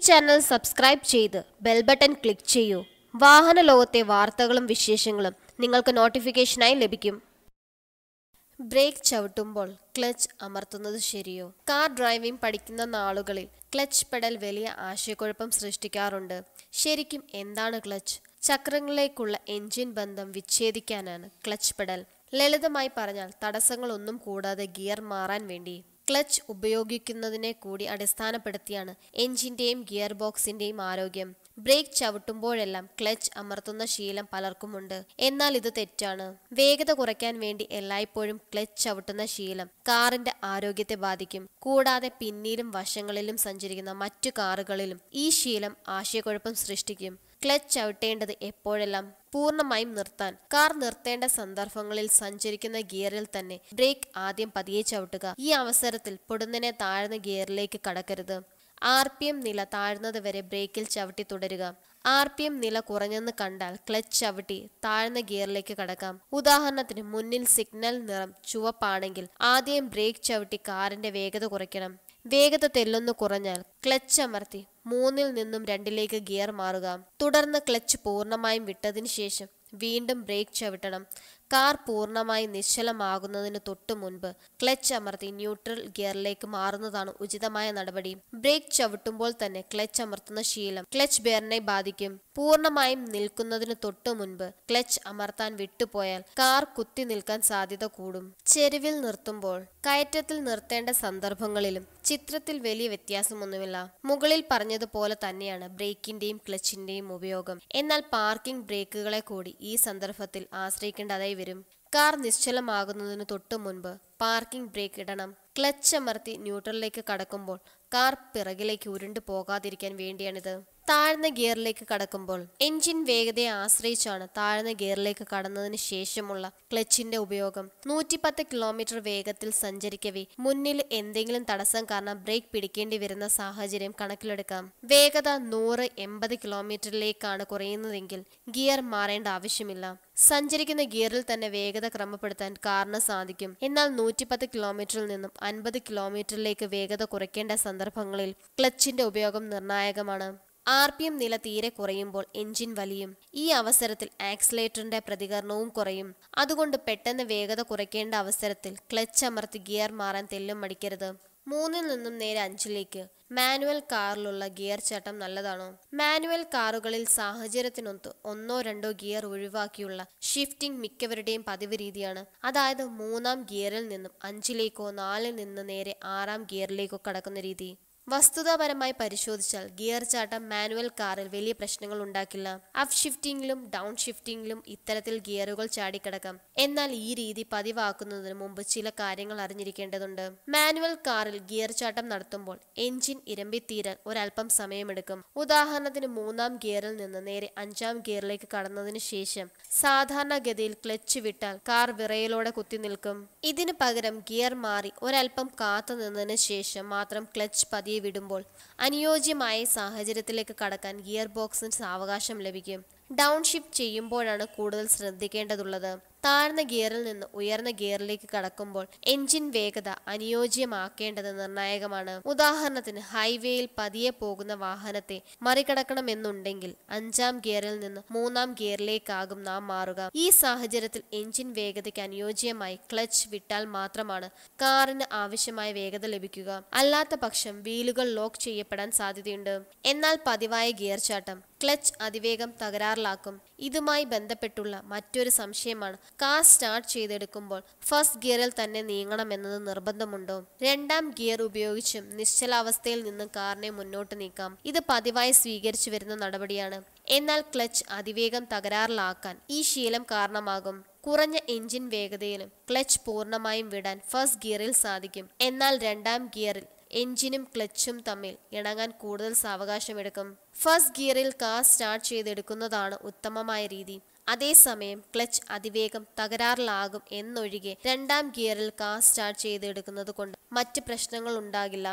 Channel subscribe ചെയ്ത് bell button click ചെയ്യൂ. വാഹന ലോകത്തെ വാർത്തകളും വിശേഷങ്ങളും നിങ്ങൾക്ക് നോട്ടിഫിക്കേഷനായി ലഭിക്കും. ബ്രേക്ക് ചവിട്ടുമ്പോൾ ക്ലച്ച് അമർത്തുന്നത് ശരിയോ? കാർ ഡ്രൈവിംഗ് പഠിക്കുന്ന നാളുകളിൽ ക്ലച്ച് പെഡൽ വലിയ ആശയക്കുഴപ്പം സൃഷ്ടിക്കാറുണ്ട്. ശരിക്കും എന്താണ് ക്ലച്ച്? ചക്രങ്ങളിലേക്കുള്ള എൻജിൻ ബന്ധം വിച്ഛേദിക്കാനാണ് ക്ലച്ച് പെഡൽ. ലളിതമായി പറഞ്ഞാൽ തടസ്സങ്ങളൊന്നും കൂടാതെ ഗിയർ മാറാൻ വേണ്ടി ക്ലച്ച് ഉപയോഗിക്കുന്നതിനെ കൂടി അടിസ്ഥാനപ്പെടുത്തിയാണ് എൻജിന്റെയും ഗിയർ ബോക്സിന്റെയും ആരോഗ്യം. ബ്രേക്ക് ചവിട്ടുമ്പോഴെല്ലാം ക്ലച്ച് അമർത്തുന്ന ശീലം പലർക്കുമുണ്ട്. എന്നാൽ ഇത് തെറ്റാണ്. വേഗത കുറയ്ക്കാൻ വേണ്ടി എല്ലായ്പ്പോഴും ക്ലച്ച് ചവിട്ടുന്ന ശീലം കാറിന്റെ ആരോഗ്യത്തെ ബാധിക്കും. കൂടാതെ പിന്നിലും വശങ്ങളിലും സഞ്ചരിക്കുന്ന മറ്റു കാറുകളിലും ഈ ശീലം ആശയക്കുഴപ്പം സൃഷ്ടിക്കും. ക്ലച്ച് ചവിട്ടേണ്ടത് എപ്പോഴെല്ലാം? പൂർണ്ണമായും നിർത്താൻ. കാർ നിർത്തേണ്ട സന്ദർഭങ്ങളിൽ സഞ്ചരിക്കുന്ന ഗിയറിൽ തന്നെ ബ്രേക്ക് ആദ്യം പതിയെ ചവിട്ടുക. ഈ അവസരത്തിൽ പൊടുന്നനെ താഴ്ന്ന ഗിയറിലേക്ക് കടക്കരുത്. RPM നില താഴ്ന്നത് വരെ ബ്രേക്കിൽ ചവിട്ടി തുടരുക. RPM നില കുറഞ്ഞെന്ന് കണ്ടാൽ ക്ലച്ച് ചവിട്ടി താഴ്ന്ന ഗിയറിലേക്ക് കടക്കാം. ഉദാഹരണത്തിന് മുന്നിൽ സിഗ്നൽ നിറം ചുവപ്പാണെങ്കിൽ ആദ്യം ബ്രേക്ക് ചവിട്ടി കാറിന്റെ വേഗത കുറയ്ക്കണം. വേഗത തെല്ലൊന്ന് കുറഞ്ഞാൽ ക്ലച്ച് അമർത്തി 3-ൽ നിന്നും 2-ലേക്ക് ഗിയർ മാറുക. തുടർന്ന് ക്ലച്ച് പൂർണ്ണമായും വിട്ടതിന് ശേഷം വീണ്ടും ബ്രേക്ക് ചവിട്ടണം. കാർ പൂർണ്ണമായി നിശ്ചലമാകുന്നതിന് തൊട്ടു മുൻപ് ക്ലച്ച് അമർത്തി ന്യൂട്രൽ ഗിയറിലേക്ക് മാറുന്നതാണ് ഉചിതമായ നടപടി. ബ്രേക്ക് ചവിട്ടുമ്പോൾ തന്നെ ക്ലച്ച് അമർത്തുന്ന ശീലം ക്ലച്ച് ബെയറിനെ ബാധിക്കും. പൂർണ്ണമായും നിൽക്കുന്നതിന് തൊട്ടു മുൻപ് ക്ലച്ച് അമർത്താൻ വിട്ടുപോയാൽ കാർ കുത്തി നിൽക്കാൻ സാധ്യത കൂടും. ചെരുവിൽ നിർത്തുമ്പോൾ കയറ്റത്തിൽ നിർത്തേണ്ട സന്ദർഭങ്ങളിലും ചിത്രത്തിൽ വലിയ വ്യത്യാസമൊന്നുമില്ല. മുകളിൽ പറഞ്ഞതുപോലെ തന്നെയാണ് ബ്രേക്കിന്റെയും ക്ലച്ചിന്റെയും ഉപയോഗം. എന്നാൽ പാർക്കിംഗ് ബ്രേക്കുകളെ കൂടി ഈ സന്ദർഭത്തിൽ ആശ്രയിക്കേണ്ടതായി വരും. കാർ നിശ്ചലമാകുന്നതിന് തൊട്ടു മുൻപ് പാർക്കിംഗ് ബ്രേക്ക് ഇടണം. ക്ലച്ച് അമർത്തി ന്യൂട്രലിലേക്ക് കടക്കുമ്പോൾ കാർ പിറകിലേക്ക് ഉരുണ്ടു പോകാതിരിക്കാൻ വേണ്ടിയാണിത്. താഴ്ന്ന ഗിയറിലേക്ക് കടക്കുമ്പോൾ എൻജിൻ വേഗതയെ ആശ്രയിച്ചാണ് താഴ്ന്ന ഗിയറിലേക്ക് കടന്നതിന് ശേഷമുള്ള ക്ലച്ചിന്റെ ഉപയോഗം. 110 കിലോമീറ്റർ വേഗത്തിൽ സഞ്ചരിക്കവേ മുന്നിൽ എന്തെങ്കിലും തടസ്സം കാരണം ബ്രേക്ക് പിടിക്കേണ്ടി വരുന്ന സാഹചര്യം കണക്കിലെടുക്കാം. വേഗത 100-80 കിലോമീറ്ററിലേക്കാണ് കുറയുന്നതെങ്കിൽ ഗിയർ മാറേണ്ട ആവശ്യമില്ല. സഞ്ചരിക്കുന്ന ഗിയറിൽ തന്നെ വേഗത ക്രമപ്പെടുത്താൻ കാറിന് സാധിക്കും. എന്നാൽ 110 കിലോമീറ്ററിൽ നിന്നും 50 കിലോമീറ്ററിലേക്ക് വേഗത കുറയ്ക്കേണ്ട സന്ദർഭങ്ങളിൽ ക്ലച്ചിന്റെ ഉപയോഗം നിർണായകമാണ്. RPM നില തീരെ കുറയുമ്പോൾ എൻജിൻ വലിയും. ഈ അവസരത്തിൽ ആക്സിലേറ്ററിന്റെ പ്രതികരണവും കുറയും. അതുകൊണ്ട് പെട്ടെന്ന് വേഗത കുറയ്ക്കേണ്ട അവസരത്തിൽ ക്ലച്ച് അമർത്തി ഗിയർ മാറാൻ തെല്ലും മടിക്കരുത്. 3-ൽ നിന്നും നേരെ 5-ലേക്ക്. മാനുവൽ കാറിലുള്ള ഗിയർ ചാട്ടം നല്ലതാണോ? മാനുവൽ കാറുകളിൽ സാഹചര്യത്തിനൊത്ത് 1-2 ഗിയർ ഒഴിവാക്കിയുള്ള ഷിഫ്റ്റിംഗ് മിക്കവരുടെയും പതിവ് രീതിയാണ്. അതായത് 3-ാം ഗിയറിൽ നിന്നും 5-ലേക്കോ 4-ൽ നിന്ന് നേരെ 6-ാം ഗിയറിലേക്കോ കടക്കുന്ന രീതി. വസ്തുതാപരമായി പരിശോധിച്ചാൽ ഗിയർ ചാട്ടം മാനുവൽ കാറിൽ വലിയ പ്രശ്നങ്ങൾ ഉണ്ടാക്കില്ല. അപ്പ് ഷിഫ്റ്റിംഗിലും ഡൗൺ ഷിഫ്റ്റിംഗിലും ഇത്തരത്തിൽ ഗിയറുകൾ ചാടിക്കിടക്കാം. എന്നാൽ ഈ രീതി പതിവാക്കുന്നതിന് മുമ്പ് ചില കാര്യങ്ങൾ അറിഞ്ഞിരിക്കേണ്ടതുണ്ട്. മാനുവൽ കാറിൽ ഗിയർ ചാട്ടം നടത്തുമ്പോൾ എൻജിൻ ഇരമ്പിത്തീരാൻ ഒരൽപ്പം സമയമെടുക്കും. ഉദാഹരണത്തിന് 3-ാം ഗിയറിൽ നിന്ന് നേരെ 5-ാം ഗിയറിലേക്ക് കടന്നതിന് ശേഷം സാധാരണഗതിയിൽ ക്ലച്ച് വിട്ടാൽ കാർ വിറയലോടെ കുത്തി നിൽക്കും. ഇതിന് പകരം ഗിയർ മാറി ഒരൽപ്പം കാത്തു നിന്നതിന് ശേഷം മാത്രം ക്ലച്ച് പതിയെ വിടുമ്പോൾ അനുയോജ്യമായ സാഹചര്യത്തിലേക്ക് കടക്കാൻ ഗിയർ ബോക്സിന് സാവകാശം ലഭിക്കും. ഡൗൺ ഷിഫ്റ്റ് ചെയ്യുമ്പോഴാണ് കൂടുതൽ ശ്രദ്ധിക്കേണ്ടതുള്ളത്. താഴ്ന്ന ഗിയറിൽ നിന്ന് ഉയർന്ന ഗിയറിലേക്ക് കടക്കുമ്പോൾ എൻജിൻ വേഗത അനുയോജ്യമാക്കേണ്ടത് നിർണായകമാണ്. ഉദാഹരണത്തിന് ഹൈവേയിൽ പതിയെ പോകുന്ന വാഹനത്തെ മറികടക്കണമെന്നുണ്ടെങ്കിൽ 5-ാം ഗിയറിൽ നിന്ന് 3-ാം ഗിയറിലേക്കാകും നാം മാറുക. ഈ സാഹചര്യത്തിൽ എൻജിൻ വേഗതയ്ക്ക് അനുയോജ്യമായി ക്ലച്ച് വിട്ടാൽ മാത്രമാണ് കാറിന് ആവശ്യമായ വേഗത ലഭിക്കുക. അല്ലാത്ത പക്ഷം വീലുകൾ ലോക്ക് ചെയ്യപ്പെടാൻ സാധ്യതയുണ്ട്. എന്നാൽ പതിവായ ഗിയർ ചാട്ടം ക്ലച്ച് അതിവേഗം തകരാറിലാക്കും. ഇതുമായി ബന്ധപ്പെട്ടുള്ള മറ്റൊരു സംശയമാണ്, കാർ സ്റ്റാർട്ട് ചെയ്തെടുക്കുമ്പോൾ ഫസ്റ്റ് ഗിയറിൽ തന്നെ നീങ്ങണമെന്നത് നിർബന്ധമുണ്ടോ? 2-ാം ഗിയർ ഉപയോഗിച്ചും നിശ്ചലാവസ്ഥയിൽ നിന്നും കാറിനെ മുന്നോട്ട് നീക്കാം. ഇത് പതിവായി സ്വീകരിച്ചു വരുന്ന നടപടിയാണ്. എന്നാൽ ക്ലച്ച് അതിവേഗം തകരാറിലാക്കാൻ ഈ ശീലം കാരണമാകും. കുറഞ്ഞ എൻജിൻ വേഗതയിലും ക്ലച്ച് പൂർണ്ണമായും വിടാൻ ഫസ്റ്റ് ഗിയറിൽ സാധിക്കും. എന്നാൽ 2-ാം ഗിയറിൽ എൻജിനും ക്ലച്ചും തമ്മിൽ ഇണങ്ങാൻ കൂടുതൽ സാവകാശമെടുക്കും. ഫസ്റ്റ് ഗിയറിൽ കാർ സ്റ്റാർട്ട് ചെയ്തെടുക്കുന്നതാണ് ഉത്തമമായ രീതി. അതേസമയം ക്ലച്ച് അതിവേഗം തകരാറിലാകും എന്നൊഴികെ 2-ാം ഗിയറിൽ കാർ സ്റ്റാർട്ട് ചെയ്തെടുക്കുന്നത് കൊണ്ട് മറ്റ് പ്രശ്നങ്ങൾ ഉണ്ടാകില്ല.